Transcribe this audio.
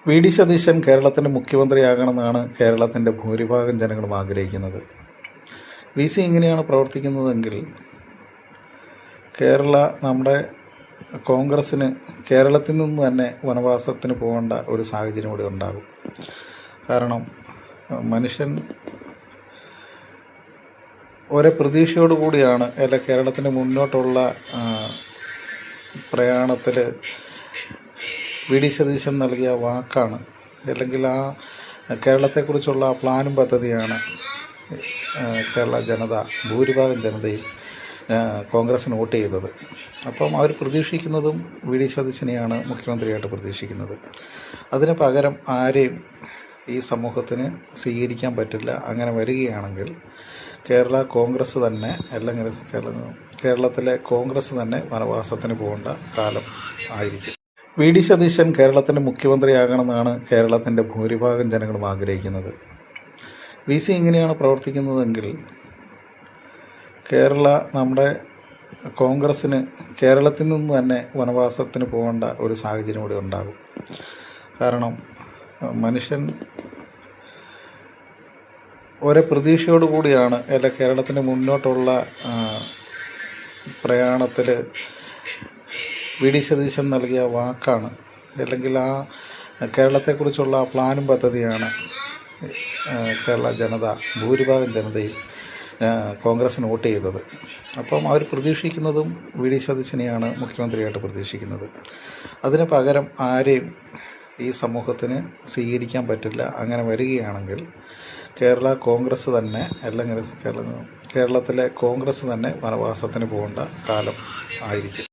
V D Satheesan കേരളത്തിൻ്റെ മുഖ്യമന്ത്രിയാകണമെന്നാണ് കേരളത്തിൻ്റെ ഭൂരിഭാഗം ജനങ്ങളും ആഗ്രഹിക്കുന്നത്. വി സി ഇങ്ങനെയാണ് പ്രവർത്തിക്കുന്നതെങ്കിൽ നമ്മുടെ കോൺഗ്രസ്സിന് കേരളത്തിൽ നിന്ന് തന്നെ വനവാസത്തിന് പോകേണ്ട ഒരു സാഹചര്യം കൂടി ഉണ്ടാകും. കാരണം മനുഷ്യൻ ഒരേ പ്രതീക്ഷയോടുകൂടിയാണ് കേരളത്തിന് മുന്നോട്ടുള്ള പ്രയാണത്തിൽ വി ഡി സതീശൻ നൽകിയ വാക്കാണ്, അല്ലെങ്കിൽ ആ കേരളത്തെക്കുറിച്ചുള്ള പ്ലാനും പദ്ധതിയാണ് കേരള ജനത, ഭൂരിഭാഗം ജനതയും കോൺഗ്രസ്സിന് വോട്ട് ചെയ്തത്. അപ്പം അവർ പ്രതീക്ഷിക്കുന്നതും വി ഡി സതീശനെയാണ് മുഖ്യമന്ത്രിയായിട്ട് പ്രതീക്ഷിക്കുന്നത്. അതിന് പകരം ആരെയും ഈ സമൂഹത്തിന് സ്വീകരിക്കാൻ പറ്റില്ല. അങ്ങനെ വരികയാണെങ്കിൽ കേരള കോൺഗ്രസ് തന്നെ, അല്ലെങ്കിൽ കേരളത്തിലെ കോൺഗ്രസ് തന്നെ വനവാസത്തിന് പോകേണ്ട കാലം ആയിരിക്കും. വി ഡി സതീശൻ കേരളത്തിൻ്റെ മുഖ്യമന്ത്രിയാകണമെന്നാണ് കേരളത്തിൻ്റെ ഭൂരിഭാഗം ജനങ്ങളും ആഗ്രഹിക്കുന്നത്. വി സി ഇങ്ങനെയാണ് പ്രവർത്തിക്കുന്നതെങ്കിൽ നമ്മുടെ കോൺഗ്രസ്സിന് കേരളത്തിൽ നിന്ന് തന്നെ വനവാസത്തിന് പോകേണ്ട ഒരു സാഹചര്യം കൂടി ഉണ്ടാകും. കാരണം മനുഷ്യൻ ഒരേ പ്രതീക്ഷയോടുകൂടിയാണ് കേരളത്തിന് മുന്നോട്ടുള്ള പ്രയാണത്തിൽ വി ഡി സതീശൻ നൽകിയ വാക്കാണ്, അല്ലെങ്കിൽ ആ കേരളത്തെക്കുറിച്ചുള്ള പ്ലാനും പദ്ധതിയാണ് കേരള ജനത, ഭൂരിഭാഗം ജനതയും കോൺഗ്രസ്സിന് വോട്ട് ചെയ്തത്. അപ്പം അവർ പ്രതീക്ഷിക്കുന്നതും വി ഡി സതീശനെയാണ് മുഖ്യമന്ത്രിയായിട്ട് പ്രതീക്ഷിക്കുന്നത്. അതിന് പകരം ആരെയും ഈ സമൂഹത്തിന് സ്വീകരിക്കാൻ പറ്റില്ല. അങ്ങനെ വരികയാണെങ്കിൽ കേരള കോൺഗ്രസ് തന്നെ, അല്ലെങ്കിൽ കേരളത്തിലെ കോൺഗ്രസ് തന്നെ വനവാസത്തിന് പോകേണ്ട കാലം ആയിരിക്കും.